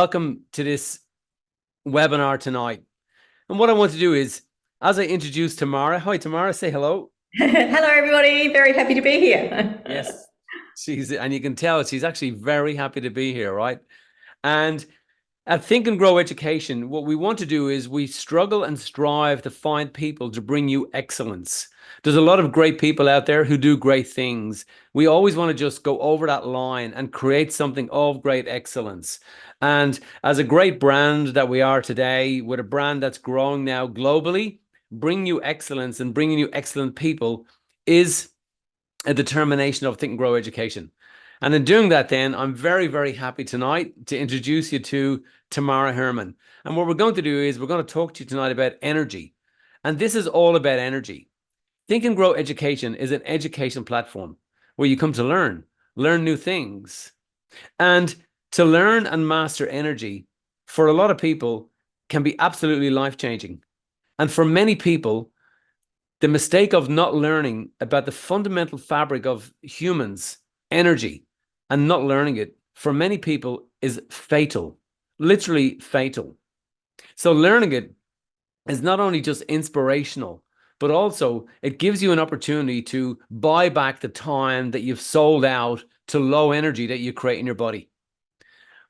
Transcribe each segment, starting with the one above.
welcome to this webinar tonight. And what I want to do is, as I introduce Tamara, hi Tamara, say hello. Hello, everybody. Very happy to be here. Yes, and you can tell she's actually very happy to be here, right? And at Think and Grow Education, what we want to do is we struggle and strive to find people to bring you excellence. There's a lot of great people out there who do great things. We always want to just go over that line and create something of great excellence. And as a great brand that we are today, with a brand that's growing now globally, bringing you excellence and bringing you excellent people is a determination of Think and Grow Education. And in doing that, then, I'm very, very happy tonight to introduce you to Tamara Herman. And what we're going to do is we're going to talk to you tonight about energy. And this is all about energy. Think and Grow Education is an education platform where you come to learn new things. And to learn and master energy, for a lot of people, can be absolutely life-changing. And for many people, the mistake of not learning about the fundamental fabric of humans, energy, and not learning it, for many people, is fatal, literally fatal. So learning it is not only just inspirational, but also it gives you an opportunity to buy back the time that you've sold out to low energy that you create in your body.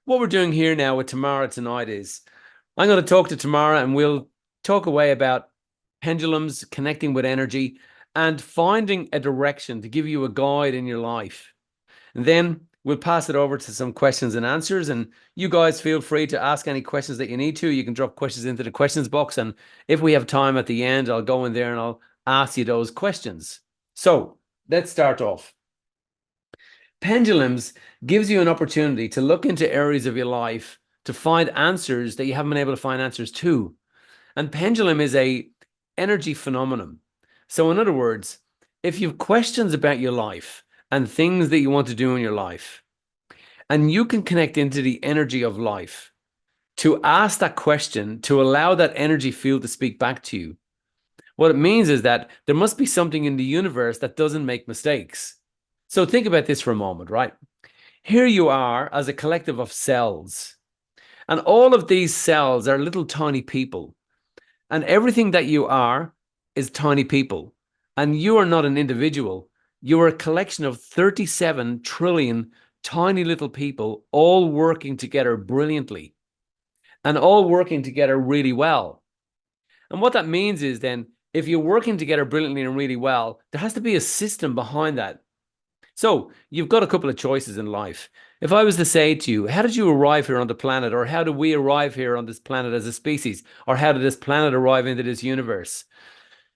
What we're doing here now with Tamara tonight is I'm going to talk to Tamara and we'll talk away about pendulums, connecting with energy, and finding a direction to give you a guide in your life. And then we'll pass it over to some questions and answers. And you guys feel free to ask any questions that you need to. You can drop questions into the questions box. And if we have time at the end, I'll go in there and I'll ask you those questions. So let's start off. Pendulums gives you an opportunity to look into areas of your life to find answers that you haven't been able to find answers to. And pendulum is a energy phenomenon. So in other words, if you have questions about your life and things that you want to do in your life, and you can connect into the energy of life to ask that question, to allow that energy field to speak back to you, what it means is that there must be something in the universe that doesn't make mistakes. So think about this for a moment, right? Here you are as a collective of cells, and all of these cells are little tiny people. And everything that you are is tiny people. And you are not an individual. You are a collection of 37 trillion tiny little people all working together brilliantly and all working together really well. And what that means is then, if you're working together brilliantly and really well, there has to be a system behind that. So you've got a couple of choices in life. If I was to say to you, how did you arrive here on the planet? Or how do we arrive here on this planet as a species? Or how did this planet arrive into this universe?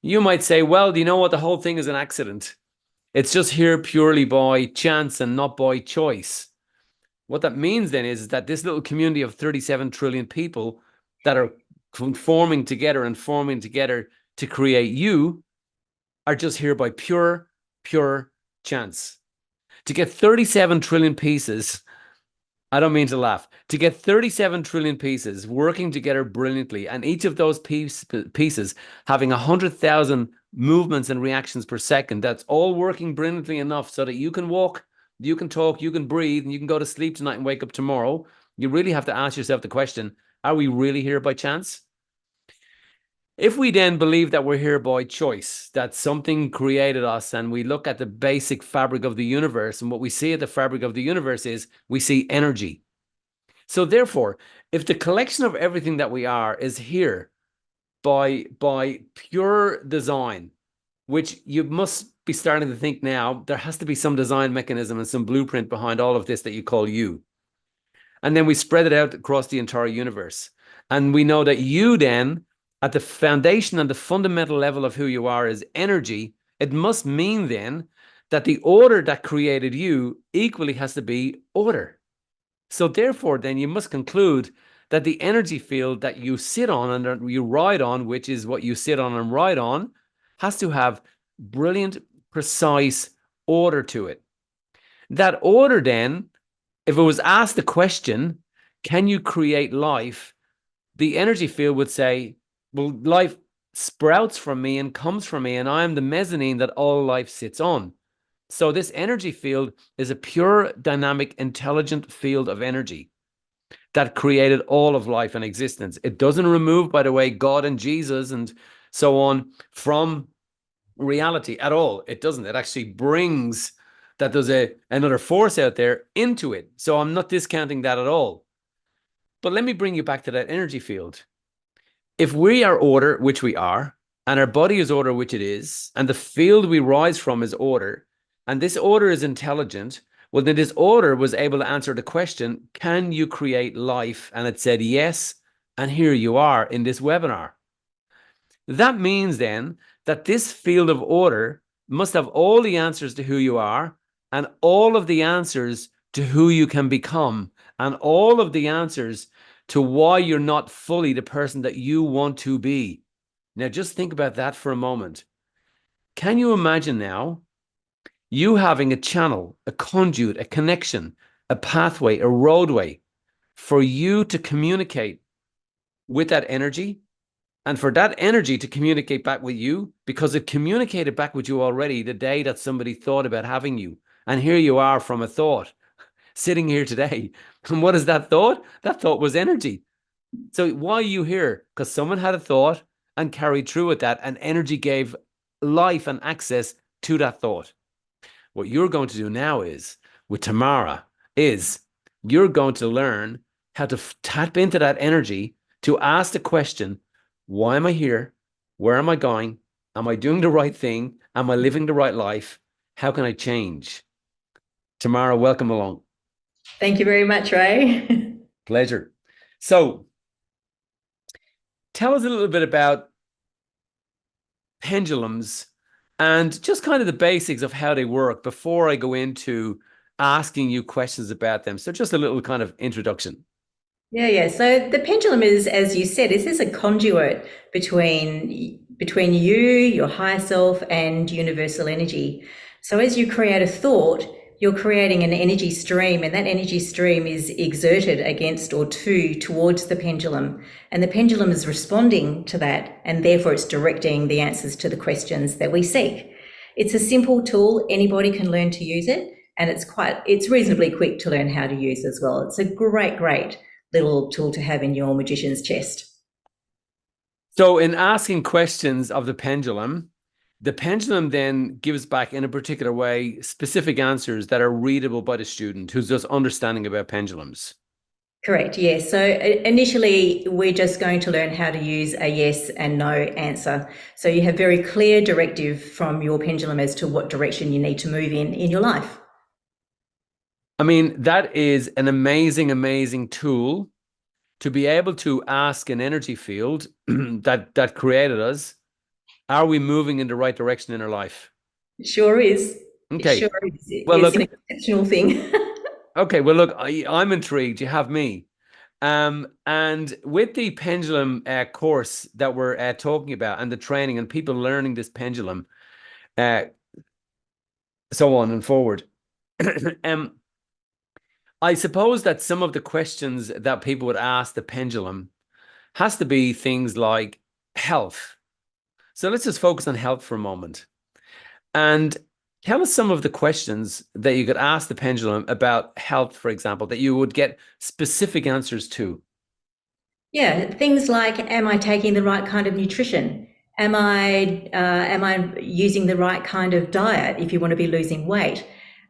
You might say, well, do you know what? The whole thing is an accident. It's just here purely by chance and not by choice. What that means then is that this little community of 37 trillion people that are forming together and forming together to create you are just here by pure chance. To get 37 trillion pieces, I don't mean to laugh, to get 37 trillion pieces working together brilliantly, and each of those pieces having 100,000 movements and reactions per second, that's all working brilliantly enough so that you can walk, you can talk, you can breathe, and you can go to sleep tonight and wake up tomorrow. You really have to ask yourself the question, are we really here by chance? If we then believe that we're here by choice, that something created us, and we look at the basic fabric of the universe, and what we see at the fabric of the universe is we see energy. So therefore, if the collection of everything that we are is here by pure design, which you must be starting to think now, there has to be some design mechanism and some blueprint behind all of this that you call you. And then we spread it out across the entire universe. And we know that you then, at the foundation and the fundamental level of who you are, is energy. It must mean then that the order that created you equally has to be order. So therefore, then you must conclude that the energy field that you sit on and that you ride on, which is what you sit on and ride on, has to have brilliant, precise order to it. That order then, if it was asked the question, can you create life? The energy field would say, well, life sprouts from me and comes from me, and I am the mezzanine that all life sits on. So this energy field is a pure, dynamic, intelligent field of energy. that created all of life and existence. It doesn't remove, by the way, God and Jesus and so on from reality at all. It doesn't. It actually brings that there's another force out there into it. So I'm not discounting that at all. But let me bring you back to that energy field. If we are order, which we are, and our body is order, which it is, and the field we rise from is order, and this order is intelligent, well, then this order was able to answer the question, can you create life? And it said yes. And here you are in this webinar. That means then that this field of order must have all the answers to who you are and all of the answers to who you can become and all of the answers to why you're not fully the person that you want to be. Now, just think about that for a moment. Can you imagine now you having a channel, a conduit, a connection, a pathway, a roadway for you to communicate with that energy and for that energy to communicate back with you, because it communicated back with you already the day that somebody thought about having you. And here you are from a thought sitting here today. And what is that thought? That thought was energy. So why are you here? Because someone had a thought and carried through with that, and energy gave life and access to that thought. What you're going to do now is, with Tamara, is you're going to learn how to tap into that energy to ask the question, why am I here? Where am I going? Am I doing the right thing? Am I living the right life? How can I change? Tamara, welcome along. Thank you very much, Ray. Pleasure. So tell us a little bit about pendulums and just kind of the basics of how they work before I go into asking you questions about them. So just a little kind of introduction. Yeah. So the pendulum is, as you said, is a conduit between you, your higher self, and universal energy. So as you create a thought, you're creating an energy stream, and that energy stream is exerted against or towards the pendulum. And the pendulum is responding to that, and therefore it's directing the answers to the questions that we seek. It's a simple tool, anybody can learn to use it, and it's reasonably quick to learn how to use as well. It's a great little tool to have in your magician's chest. So in asking questions of the pendulum then gives back in a particular way specific answers that are readable by the student who's just understanding about pendulums. Correct, yes. So initially, we're just going to learn how to use a yes and no answer. So you have very clear directive from your pendulum as to what direction you need to move in your life. I mean, that is an amazing tool to be able to ask an energy field that created us, are we moving in the right direction in our life? It sure is. Okay. It sure is. Well, it's look, an exceptional thing. okay. Well, look, I'm intrigued. You have me. And with the pendulum course that we're talking about and the training and people learning this pendulum, so on and forward, I suppose that some of the questions that people would ask the pendulum has to be things like health. So let's just focus on health for a moment. And tell us some of the questions that you could ask the pendulum about health, for example, that you would get specific answers to. Yeah, things like, am I taking the right kind of nutrition? Am I using the right kind of diet if you want to be losing weight?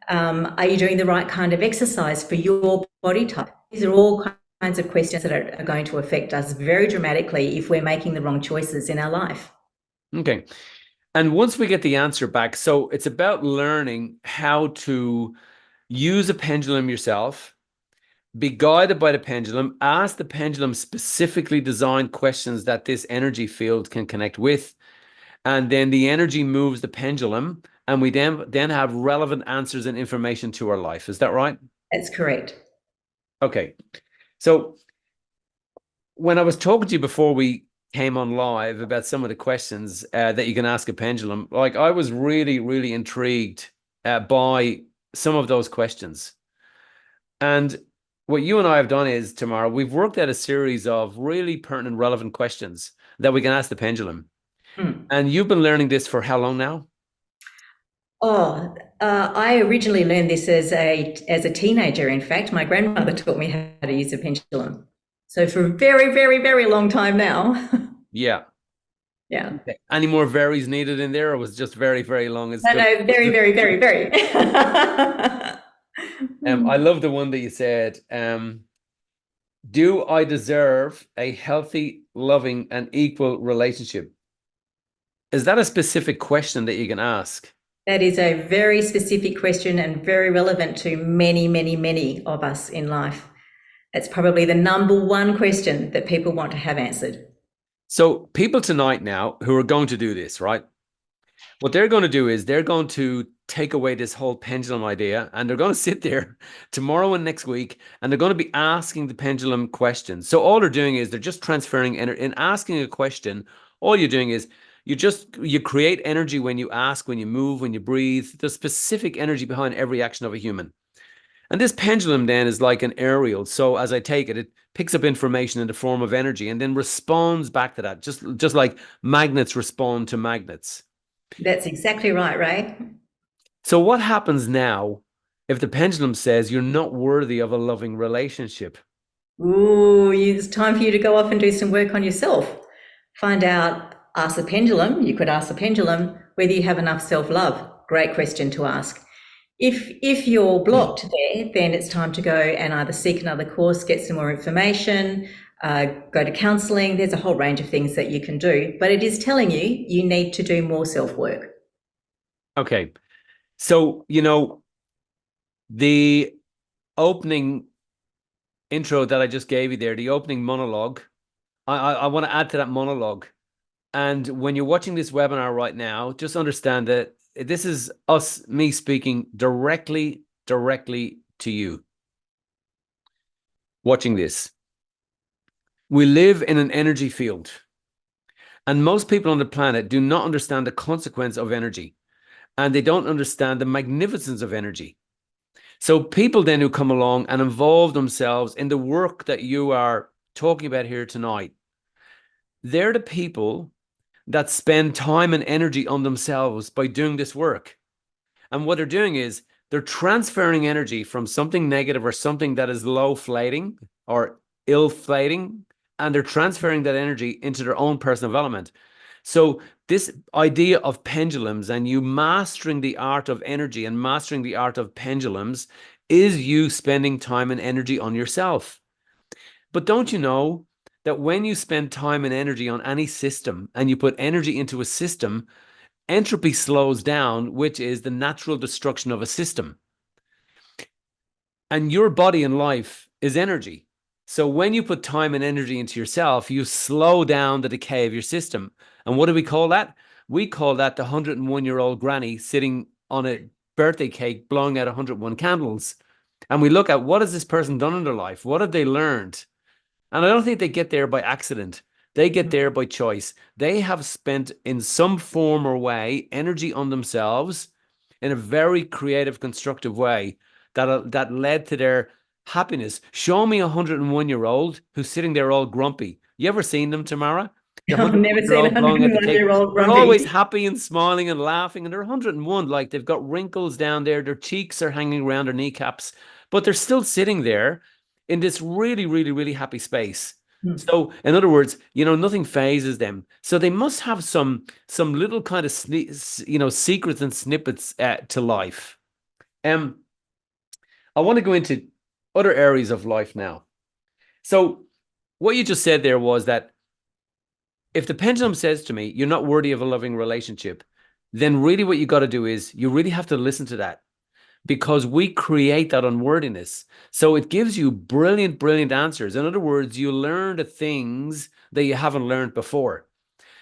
Are you doing the right kind of exercise for your body type? These are all kinds of questions that are going to affect us very dramatically if we're making the wrong choices in our life. Okay. And once we get the answer back, so it's about learning how to use a pendulum yourself, be guided by the pendulum, ask the pendulum specifically designed questions that this energy field can connect with. And then the energy moves the pendulum, and we then have relevant answers and information to our life. Is that right? That's correct. Okay. So when I was talking to you before we came on live about some of the questions that you can ask a pendulum, like I was really intrigued by some of those questions. And what you and I have done is, Tamara, we've worked out a series of really pertinent, relevant questions that we can ask the pendulum. Mm. And you've been learning this for how long now? I originally learned this as a teenager. In fact, my grandmother taught me how to use a pendulum. So for a very, very, very long time now. Yeah. Yeah. Okay. Any more varies needed in there, or was just very, very long is No, good? no, very, very, very, very. I love the one that you said, do I deserve a healthy, loving, and equal relationship? Is that a specific question that you can ask? That is a very specific question and very relevant to many, many, many of us in life. It's probably the number one question that people want to have answered. So, people tonight now who are going to do this, right? What they're going to do is they're going to take away this whole pendulum idea and they're going to sit there tomorrow and next week and they're going to be asking the pendulum questions. So all they're doing is they're just transferring energy. In asking a question, all you're doing is you create energy when you ask, when you move, when you breathe. There's specific energy behind every action of a human. And this pendulum then is like an aerial. So as I take it, it picks up information in the form of energy and then responds back to that, just like magnets respond to magnets. That's exactly right, Ray. So what happens now if the pendulum says you're not worthy of a loving relationship? Ooh, it's time for you to go off and do some work on yourself. Find out, ask the pendulum, you could ask the pendulum whether you have enough self-love. Great question to ask. If you're blocked there, then it's time to go and either seek another course, get some more information, go to counselling. There's a whole range of things that you can do, but it is telling you you need to do more self-work. Okay. So, the opening intro that I just gave you there, the opening monologue, I want to add to that monologue. And when you're watching this webinar right now, just understand that this is me speaking directly to you watching this. We live in an energy field, and most people on the planet do not understand the consequence of energy, and they don't understand the magnificence of energy. So people then who come along and involve themselves in the work that you are talking about here tonight, they're the people that spend time and energy on themselves by doing this work. And what they're doing is they're transferring energy from something negative or something that is low flating or ill flating, and they're transferring that energy into their own personal development. So this idea of pendulums and you mastering the art of energy and mastering the art of pendulums is you spending time and energy on yourself. But don't you know that when you spend time and energy on any system and you put energy into a system, entropy slows down, which is the natural destruction of a system. And your body and life is energy. So when you put time and energy into yourself, you slow down the decay of your system. And what do we call that? We call that the 101-year-old granny sitting on a birthday cake blowing out 101 candles. And we look at what has this person done in their life? What have they learned? And I don't think they get there by accident. They get there by choice. They have spent in some form or way energy on themselves in a very creative, constructive way that led to their happiness. Show me a 101-year-old who's sitting there all grumpy. You ever seen them, Tamara? The I've never seen a 101-year-old blowing at the cake. 101-year-old They're always grumpy. happy and smiling and laughing, and they're 101. Like they've got wrinkles down there, their cheeks are hanging around their kneecaps, but they're still sitting there in this really, really, really happy space. So, in other words, nothing phases them. So they must have some little kind of secrets and snippets to life. I want to go into other areas of life now. So, what you just said there was that if the pendulum says to me, "You're not worthy of a loving relationship," then really what you got to do is you really have to listen to that because we create that unworthiness. So it gives you brilliant, brilliant answers. In other words, you learn the things that you haven't learned before.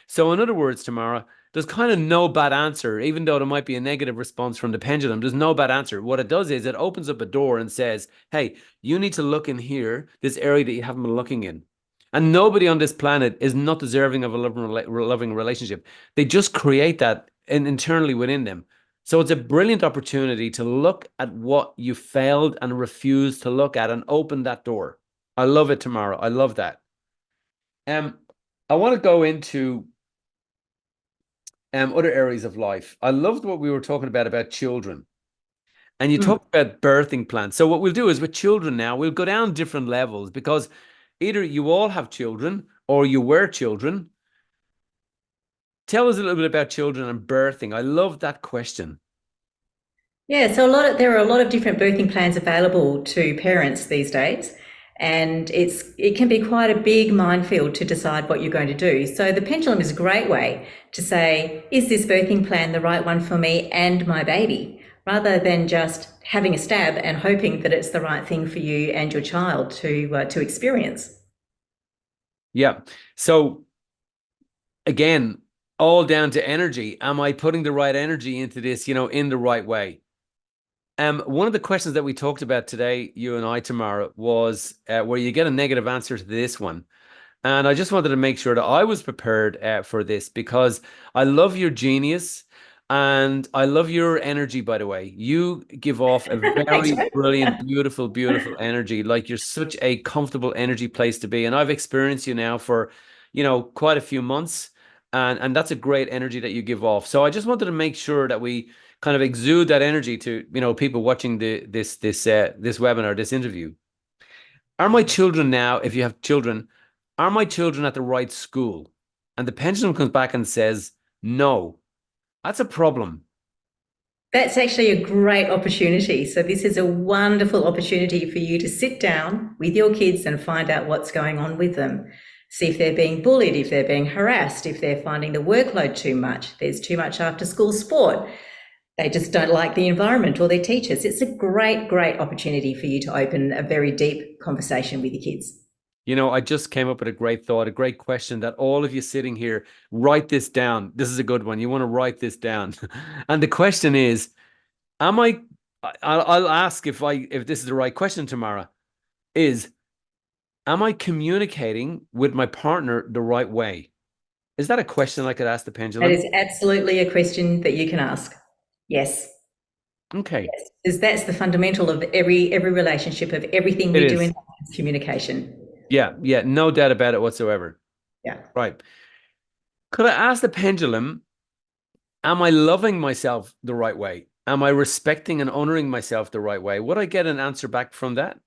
So in other words, Tamara, there's kind of no bad answer, even though there might be a negative response from the pendulum. There's no bad answer. What it does is it opens up a door and says, hey, you need to look in here, this area that you haven't been looking in. And nobody on this planet is not deserving of a loving relationship. They just create that internally within them. So it's a brilliant opportunity to look at what you failed and refused to look at and open that door. I love it, Tamara. I love that. I want to go into other areas of life. I loved what we were talking about children. And you Mm. talk about birthing plans. So what we'll do is with children now, we'll go down different levels because either you all have children or you were children. Tell us a little bit about children and birthing. I love that question. Yeah, so there are a lot of different birthing plans available to parents these days, and it can be quite a big minefield to decide what you're going to do. So the pendulum is a great way to say, is this birthing plan the right one for me and my baby? Rather than just having a stab and hoping that it's the right thing for you and your child to experience. Yeah. So again, all down to energy. Am I putting the right energy into this, in the right way? One of the questions that we talked about today, you and I, Tamara, was where you get a negative answer to this one. And I just wanted to make sure that I was prepared for this because I love your genius and I love your energy, by the way. You give off a Thanks, very Ray. brilliant, beautiful, beautiful energy. Like you're such a comfortable energy place to be. And I've experienced you now for, quite a few months. And that's a great energy that you give off. So I just wanted to make sure that we kind of exude that energy to, people watching this webinar, this interview. Are my children now, if you have children, are my children at the right school? And the pendulum comes back and says, no. That's a problem. That's actually a great opportunity. So, this is a wonderful opportunity for you to sit down with your kids and find out what's going on with them. See if they're being bullied, if they're being harassed, if they're finding the workload too much, there's too much after school sport, they just don't like the environment or their teachers. It's a great, great opportunity for you to open a very deep conversation with your kids. I just came up with a great thought, a great question that all of you sitting here, write this down. This is a good one. You want to write this down. And the question is, am I'll ask if this is the right question, Tamara, is, am I communicating with my partner the right way? Is that a question I could ask the That pendulum? is absolutely a question that you can ask. Yes, Okay, yes, because that's the fundamental of every relationship, of everything it we do in is. life is communication. Yeah, yeah, no doubt about it whatsoever. Yeah. Right. Could I ask the pendulum, am I loving myself the right way? Am I respecting and honoring myself the right way? Would I get an answer back from that?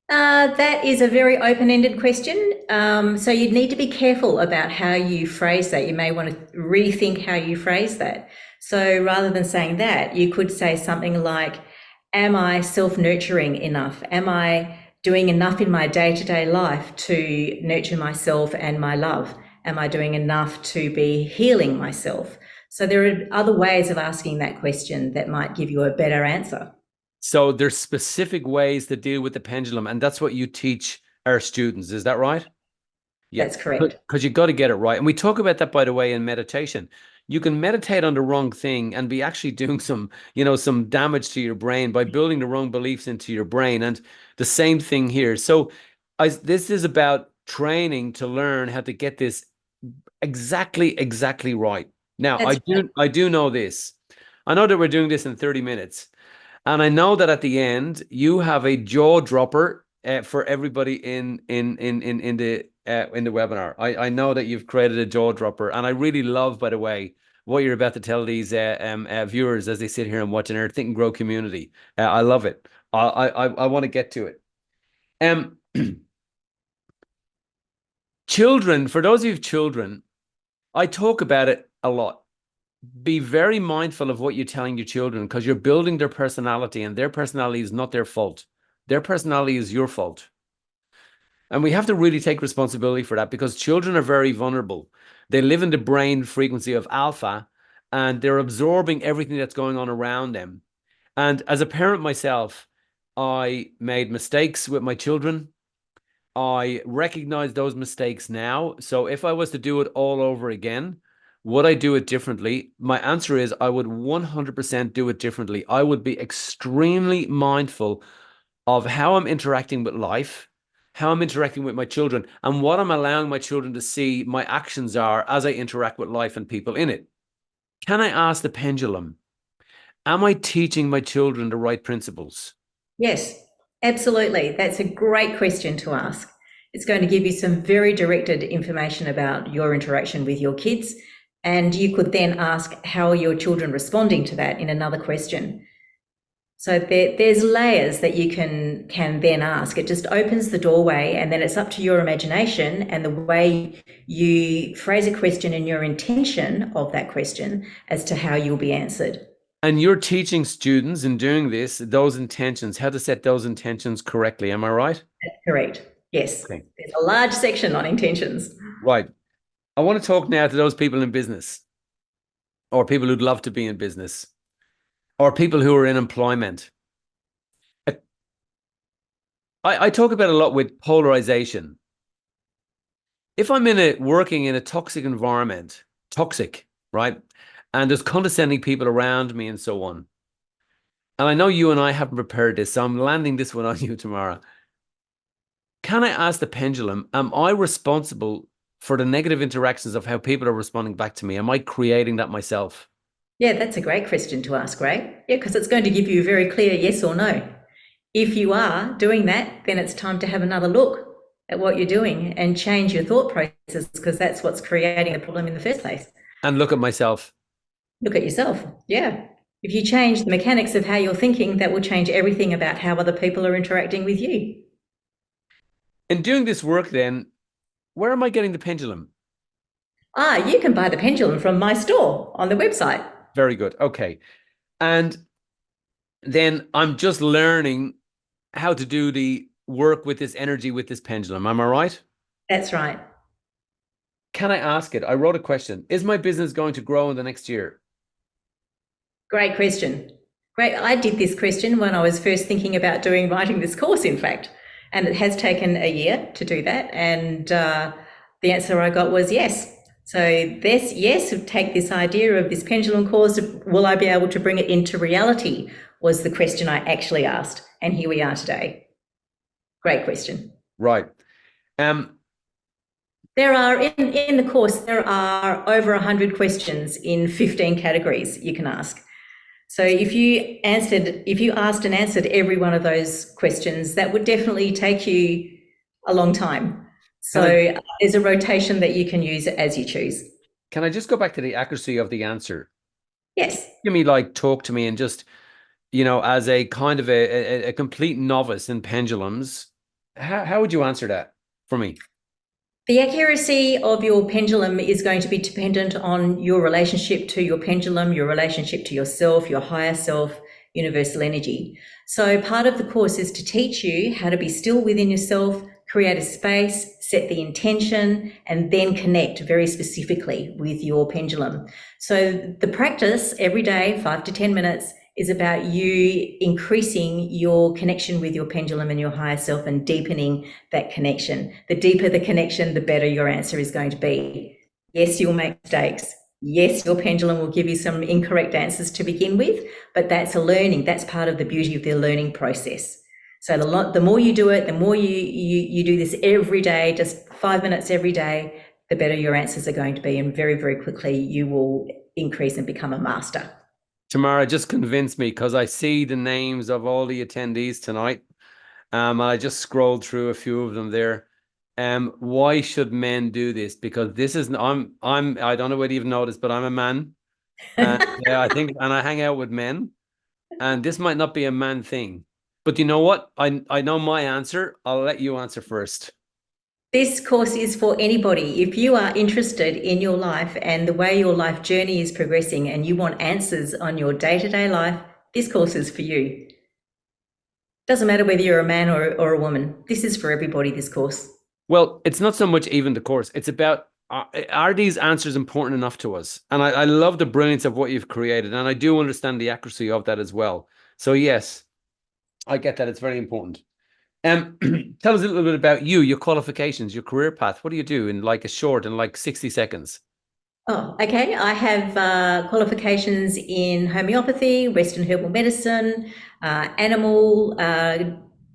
That is a very open-ended question. So you'd need to be careful about how you phrase that. You may want to rethink how you phrase that. So rather than saying that, you could say something like, am I self-nurturing enough? Am I doing enough in my day-to-day life to nurture myself and my love? Am I doing enough to be healing myself? So there are other ways of asking that question that might give you a better answer. So there's specific ways to deal with the pendulum, and that's what you teach our students. Is that right? Yeah, That's correct. because you got to get it right. And we talk about that, by the way, in meditation. You can meditate on the wrong thing and be actually doing some damage to your brain by building the wrong beliefs into your brain. And the same thing here. So this is about training to learn how to get this exactly right. Now, I That's right. do I do know this. I know that we're doing this in 30 minutes. And I know that at the end you have a jaw dropper for everybody in the webinar. I know that you've created a jaw dropper, and I really love, by the way, what you're about to tell these viewers as they sit here and watch in our Think and Grow community. I love it. I want to get to it. Um, children. For those of you with children, I talk about it a lot. Be very mindful of what you're telling your children because you're building their personality, and their personality is not their fault. Their personality is your fault. And we have to really take responsibility for that because children are very vulnerable. They live in the brain frequency of alpha and they're absorbing everything that's going on around them. And as a parent myself, I made mistakes with my children. I recognize those mistakes now. So if I was to do it all over again, would I do it differently? My answer is I would 100% do it differently. I would be extremely mindful of how I'm interacting with life, how I'm interacting with my children, and what I'm allowing my children to see my actions are as I interact with life and people in it. Can I ask the pendulum, am I teaching my children the right principles? Yes, absolutely. That's a great question to ask. It's going to give you some very directed information about your interaction with your kids. And you could then ask, how are your children responding to that in another question? So there's layers that you can then ask. It just opens the doorway, and then it's up to your imagination and the way you phrase a question and your intention of that question as to how you'll be answered. And you're teaching students in doing this, those intentions, how to set those intentions correctly. Am I right? That's correct. Yes. Okay. There's a large section on intentions. Right. I want to talk now to those people in business, or people who'd love to be in business, or people who are in employment. I talk about a lot with polarization. If I'm working in a toxic environment, toxic, right? And there's condescending people around me and so on. And I know you and I haven't prepared this, so I'm landing this one on you, Tamara. Can I ask the pendulum, am I responsible for the negative interactions of how people are responding back to me? Am I creating that myself? Yeah, that's a great question to ask, Ray. Yeah, because it's going to give you a very clear yes or no. If you are doing that, then it's time to have another look at what you're doing and change your thought processes, because that's what's creating the problem in the first place. And look at myself. Look at yourself. Yeah. If you change the mechanics of how you're thinking, that will change everything about how other people are interacting with you. In doing this work, then, where am I getting the pendulum? You can buy the pendulum from my store on the website. Very good. Okay. And then I'm just learning how to do the work with this energy, with this pendulum. Am I right? That's right. Can I ask it? I wrote a question. Is my business going to grow in the next year? Great question. Great. I did this question when I was first thinking about writing this course, in fact, and it has taken a year to do that. And the answer I got was yes. So this, yes, take this idea of this pendulum course, will I be able to bring it into reality, was the question I actually asked. And here we are today. Great question. Right. There are, in the course, there are over 100 questions in 15 categories you can ask. So if you asked and answered every one of those questions, that would definitely take you a long time. So there's a rotation that you can use as you choose. Can I just go back to the accuracy of the answer? Yes. Give me, talk to me, and just, as a kind of a complete novice in pendulums, how would you answer that for me? The accuracy of your pendulum is going to be dependent on your relationship to your pendulum, your relationship to yourself, your higher self, universal energy. So part of the course is to teach you how to be still within yourself, create a space, set the intention, and then connect very specifically with your pendulum. So the practice every day, 5 to 10 minutes, is about you increasing your connection with your pendulum and your higher self and deepening that connection. The deeper the connection, the better your answer is going to be. Yes, you'll make mistakes. Yes, your pendulum will give you some incorrect answers to begin with, but that's a learning. That's part of the beauty of the learning process. So the more you do it, the more you do this every day, just 5 minutes every day, the better your answers are going to be. And very, very quickly, you will increase and become a master. Tamara just convinced me, because I see the names of all the attendees tonight. I just scrolled through a few of them there. Why should men do this? Because this is I don't know whether you've noticed, but I'm a man. And I think, and I hang out with men, and this might not be a man thing. But you know what? I know my answer. I'll let you answer first. This course is for anybody. If you are interested in your life and the way your life journey is progressing and you want answers on your day-to-day life, this course is for you. Doesn't matter whether you're a man or a woman. This is for everybody, this course. Well, it's not so much even the course. It's about, are these answers important enough to us? And I love the brilliance of what you've created. And I do understand the accuracy of that as well. So yes, I get that. It's very important. Tell us a little bit about you, your qualifications, your career path. What do you do in a short, in 60 seconds? Oh, okay. I have qualifications in homeopathy, Western herbal medicine, animal,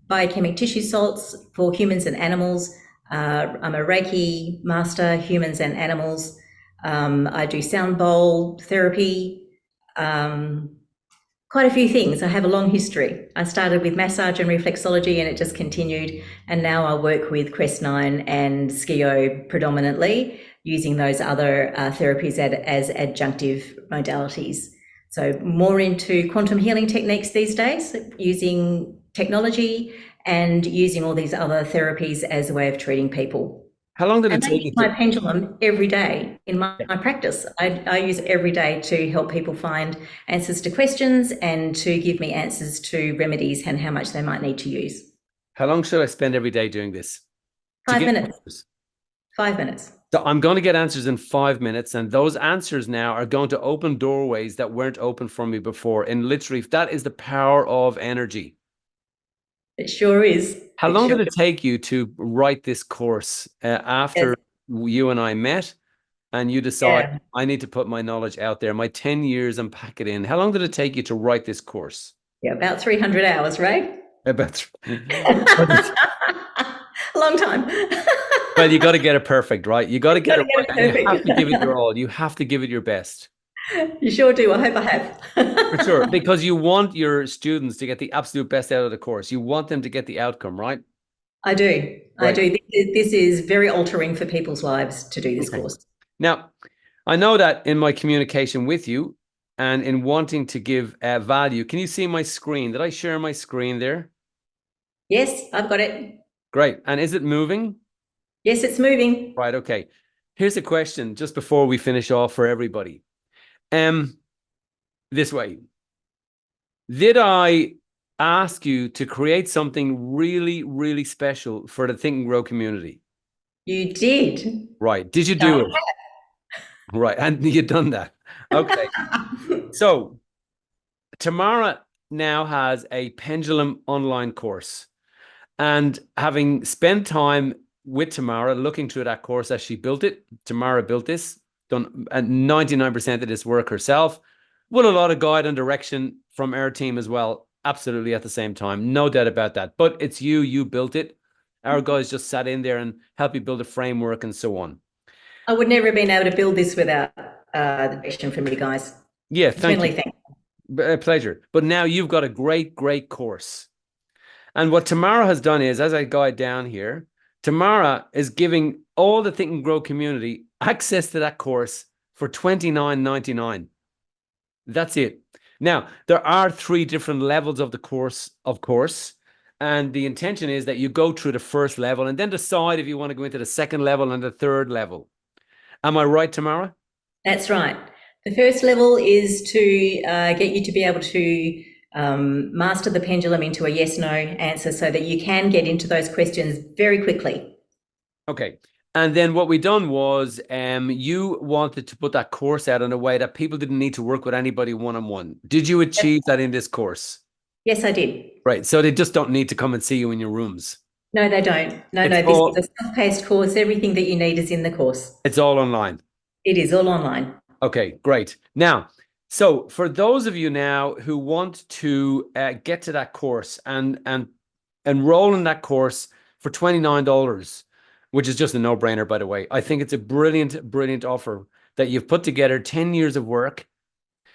biochemic tissue salts for humans and animals. I'm a Reiki master, humans and animals. I do sound bowl therapy, Quite a few things. I have a long history. I started with massage and reflexology and it just continued. And now I work with Crest9 and Skio predominantly, using those other therapies as adjunctive modalities. So more into quantum healing techniques these days, using technology and using all these other therapies as a way of treating people. How long did it And I take use you my to? pendulum every day in my Yeah. practice. I use it every day to help people find answers to questions and to give me answers to remedies and how much they might need to use. How long should I spend every day doing this to Five get minutes. answers? 5 minutes. So I'm going to get answers in 5 minutes, and those answers now are going to open doorways that weren't open for me before. And literally, that is the power of energy. It sure is. How It long sure did it take you to write this course is. after you and I met and you decide Yeah. I need to put my knowledge out there, my 10 years and pack it in? How long did it take you to write this course? Yeah. About 300 hours, right? About, Long time. well, you got to get it perfect, right? You got to get Got to it right, get and you have it to give it perfect. your all. You have to give it your best. You sure do. I hope I For sure, have. because you want your students to get the absolute best out of the course. You want them to get the outcome, right? I do. I Right. do. This is very altering for people's lives to do this Okay. course. Now, I know that in my communication with you and in wanting to give value, can you see my screen? Did I share my screen there? Yes, I've got it. Great. And is it moving? Yes, it's moving. Right. Okay. Here's a question just before we finish off for everybody. This way. Did I ask you to create something really, really special for the Think and Grow community? You did. Right. Did you No. do it? Right. And you've done that. Okay. So Tamara now has a pendulum online course. And having spent time with Tamara, looking through that course as she built it, Tamara built this, done 99% of this work herself, with a lot of guide and direction from our team as well. Absolutely at the same time. No doubt about that. But it's you built it. Our guys just sat in there and helped you build a framework and so on. I would never have been able to build this without the direction from you guys. Yeah, thank Eternally you. thank A pleasure. But now you've got a great, great course. And what Tamara has done is, as I guide down here, Tamara is giving all the Think and Grow community access to that course for $29.99. That's it. Now, there are 3 different levels of the course, of course. And the intention is that you go through the first level and then decide if you want to go into the second level and the third level. Am I right, Tamara? That's right. The first level is to get you to be able to master the pendulum into a yes/no answer so that you can get into those questions very quickly. Okay. And then what we done was you wanted to put that course out in a way that people didn't need to work with anybody one-on-one. Did you achieve that in this course? Yes, I did. Right. So they just don't need to come and see you in your rooms. No, they don't. No, It's this is all a self-paced course. Everything that you need is in the course. it's all online. It is all online. Okay, great. Now, so for those of you now who want to get to that course and enroll in that course for $29, which is just a no-brainer, by the way. I think it's a brilliant, brilliant offer that you've put together 10 years of work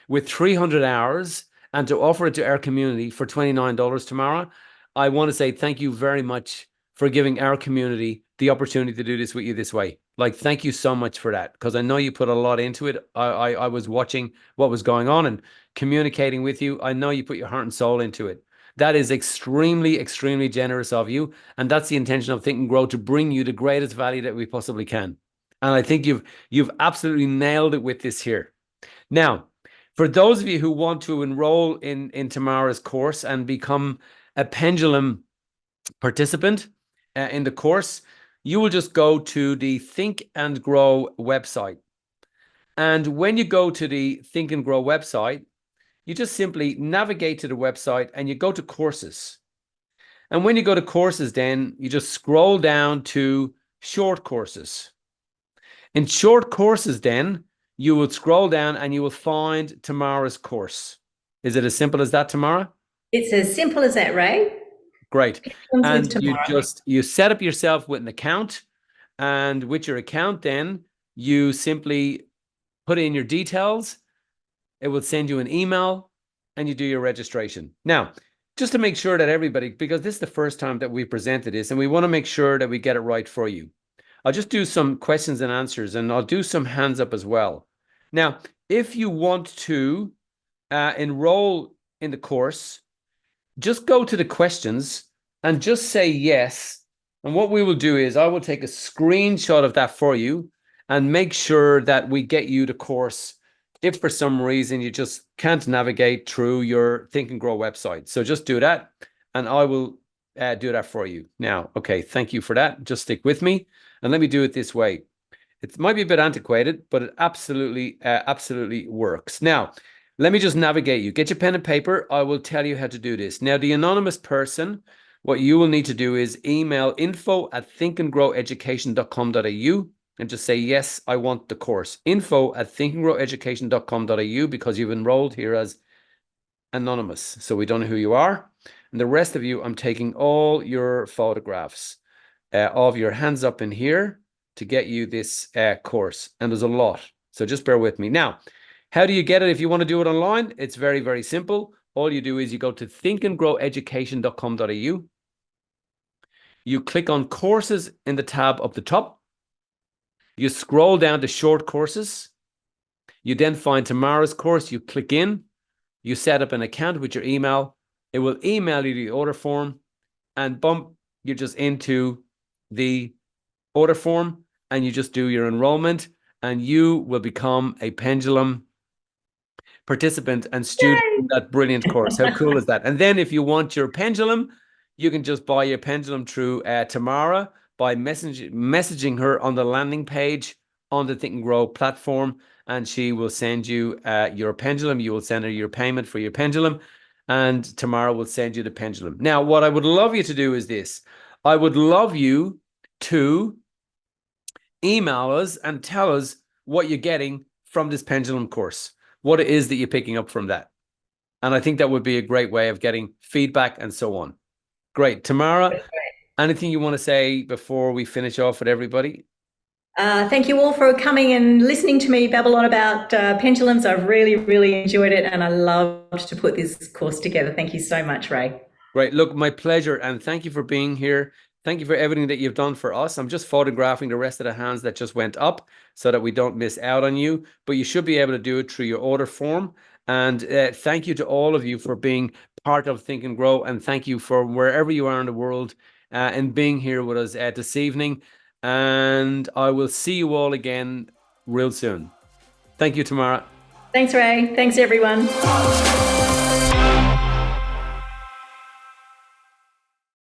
with 300 hours and to offer it to our community for $29 tomorrow. I want to say thank you very much for giving our community the opportunity to do this with you this way. Like, thank you so much for that, because I know you put a lot into it. I was watching what was going on and communicating with you. I know you put your heart and soul into it. That is extremely, extremely generous of you. And that's the intention of Think and Grow, to bring you the greatest value that we possibly can. And I think you've absolutely nailed it with this here. Now, for those of you who want to enroll in Tamara's course and become a pendulum participant in the course, you will just go to the Think and Grow website. And when you go to the Think and Grow website, you just simply navigate to the website and you go to courses. And when you go to courses, then you just scroll down to short courses. In short courses, then you will scroll down and you will find Tamara's course. Is it as simple as that, Tamara? It's as simple as that, Ray. Great. Comes with And Tamara. you set up yourself with an account, and with your account, then you simply put in your details. It will send you an email. and you do your registration. Now, just to make sure that everybody, because this is the first time that we presented this, and we want to make sure that we get it right for you. I'll just do some questions and answers, and I'll do some hands up as well. Now, if you want to enroll in the course, just go to the questions and just say yes. And what we will do is I will take a screenshot of that for you and make sure that we get you the course if for some reason you just can't navigate through your Think and Grow website. So just do that, and I will do that for you. Now, okay, thank you for that. Just stick with me, and let me do it this way. It might be a bit antiquated, but it absolutely works. Now, let me just navigate you. Get your pen and paper. I will tell you how to do this. Now, the anonymous person, what you will need to do is email info@thinkandgroweducation.com.au and just say, yes, I want the course. info@thinkandgroweducation.com.au, because you've enrolled here as anonymous. So we don't know who you are. And the rest of you, I'm taking all your photographs of your hands up in here to get you this course. And there's a lot. So just bear with me. Now, how do you get it if you want to do it online? It's very, very simple. All you do is you go to thinkandgroweducation.com.au. You click on courses in the tab up the top. You scroll down to short courses. You then find Tamara's course. You click in. You set up an account with your email. It will email you the order form, and bump, you're just into the order form, and you just do your enrollment, and you will become a Pendulum participant and student in that brilliant course. How cool is that? And then if you want your Pendulum, you can just buy your Pendulum through Tamara by messaging her on the landing page on the Think and Grow platform, and she will send you your Pendulum. You will send her your payment for your Pendulum, and Tamara will send you the Pendulum. Now, what I would love you to do is this. I would love you to email us and tell us what you're getting from this Pendulum course, what it is that you're picking up from that. And I think that would be a great way of getting feedback and so on. Great. Tamara, anything you want to say before we finish off with everybody? Thank you all for coming and listening to me babble on about pendulums. I've really, really enjoyed it, and I loved to put this course together. Thank you so much, Ray. Great. Look, my pleasure. And thank you for being here. Thank you for everything that you've done for us. I'm just photographing the rest of the hands that just went up so that we don't miss out on you. But you should be able to do it through your order form. And thank you to all of you for being part of Think and Grow. And thank you for wherever you are in the world and being here with us this evening. And I will see you all again real soon. Thank you, Tamara. Thanks, Ray. Thanks, everyone.